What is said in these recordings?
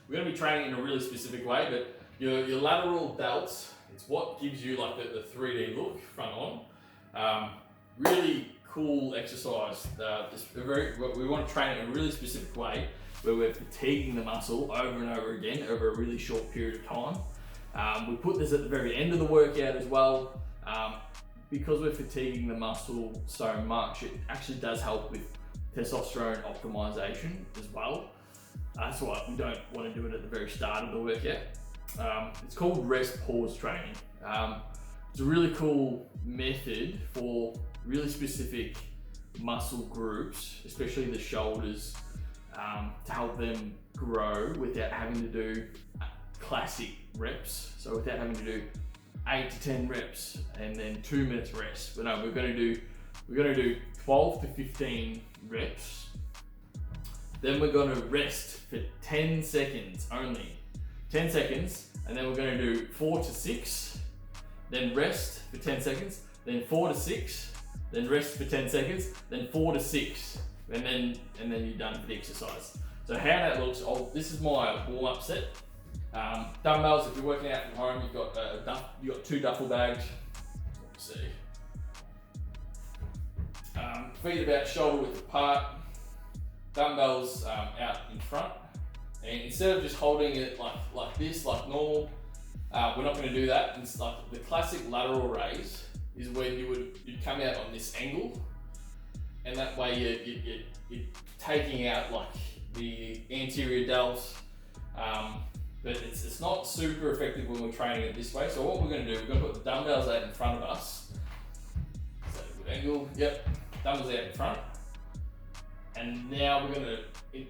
We're going to be training in a really specific way, but your lateral delts, it's what gives you like the 3D look front on. Really cool exercise. We want to train it in a really specific way where we're fatiguing the muscle over and over again over a really short period of time. We put this at the very end of the workout as well. Because we're fatiguing the muscle so much, it actually does help with testosterone optimization as well. That's why we don't want to do it at the very start of the workout. It's called rest pause training. It's a really cool method for really specific muscle groups, especially the shoulders, to help them grow without having to do classic reps. So without having to do 8 to 10 reps and then 2 minutes rest. But no, we're going to do 12 to 15 reps. Then we're going to rest for 10 seconds only. 10 seconds, and then we're going to do 4 to 6, then rest for 10 seconds, then 4 to 6, then rest for 10 seconds, then 4 to 6, and then you're done for the exercise. So how that looks, this is my warm-up set. Dumbbells, if you're working out from home, you've got 2 duffel bags. Let's see. Feet about shoulder width apart. Dumbbells out in front. And instead of just holding it like this, like normal, we're not going to do that. It's like the classic lateral raise is when you'd come out on this angle, and that way you're taking out like the anterior delts. But it's not super effective when we're training it this way. So what we're going to do, we're going to put the dumbbells out in front of us. Is that a good angle? Yep, dumbbells out in front. And now we're going to,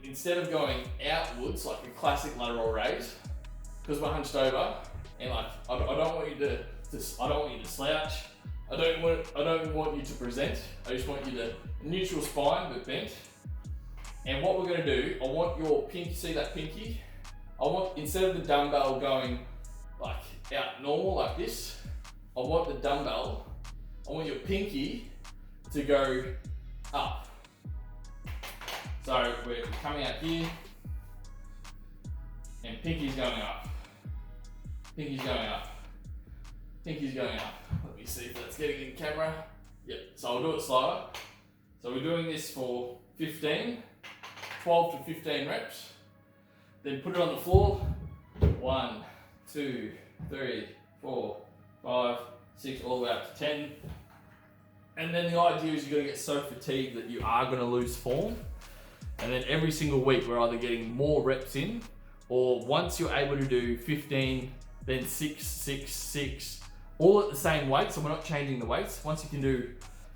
instead of going outwards like a classic lateral raise, because we're hunched over, and like I don't want you to slouch. I don't want you to present. I just want you to neutral spine but bent. And what we're going to do, I want your pinky, see that pinky? Instead of the dumbbell going like out normal like this, I want your pinky to go up. So we're coming out here, and pinky's going up. Pinky's going up. Pinky's going up. Let me see if that's getting in camera. Yep, so I'll do it slower. So we're doing this for 12 to 15 reps. Then put it on the floor. 1, 2, 3, 4, 5, 6, all the way up to 10. And then the idea is you're gonna get so fatigued that you are gonna lose form. And then every single week we're either getting more reps in, or once you're able to do 15, then 6, 6, 6, all at the same weight, so we're not changing the weights. Once you can do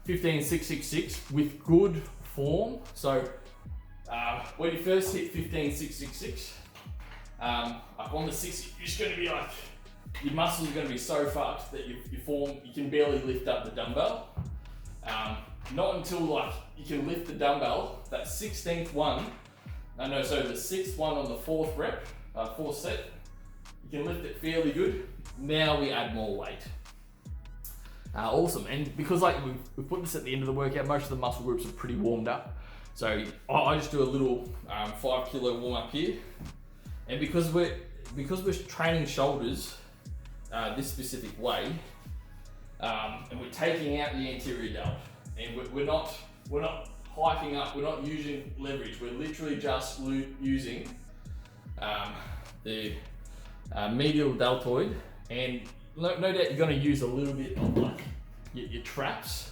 15, 6, 6, 6 with good form, so when you first hit 15, 6, 6, 6, like on the 6, you're just going to be like, your muscles are going to be so fucked that you can barely lift up the dumbbell. Not until like you can lift the dumbbell, that 16th one, so the 6th one on the 4th rep, 4th set, you can lift it fairly good. Now we add more weight. Awesome, and because like we've put this at the end of the workout, most of the muscle groups are pretty warmed up. So I just do a little 5 kilo warm up here, and because we're training shoulders this specific way, and we're taking out the anterior delt, and we're not hiking up, we're not using leverage, we're literally just using the medial deltoid, and no doubt you're going to use a little bit of like your traps,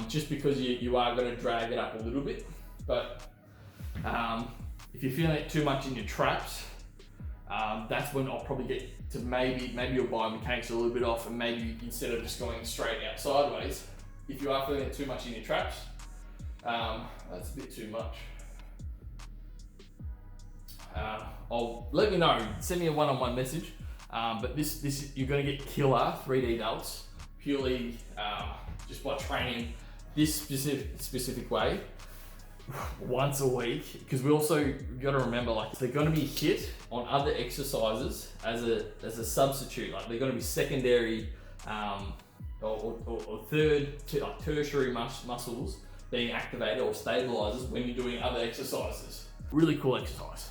just because you are going to drag it up a little bit. But if you're feeling it too much in your traps, that's when I'll probably get to maybe your biomechanics a little bit off, and maybe instead of just going straight out sideways, if you are feeling it too much in your traps, that's a bit too much. Let me know, send me a one-on-one message. But this you're going to get killer 3D delts purely just by training this specific way once a week, because we also got to remember, like, they're going to be hit on other exercises as a substitute. Like, they're going to be secondary or tertiary muscles being activated or stabilizers when you're doing other exercises. Really cool exercise.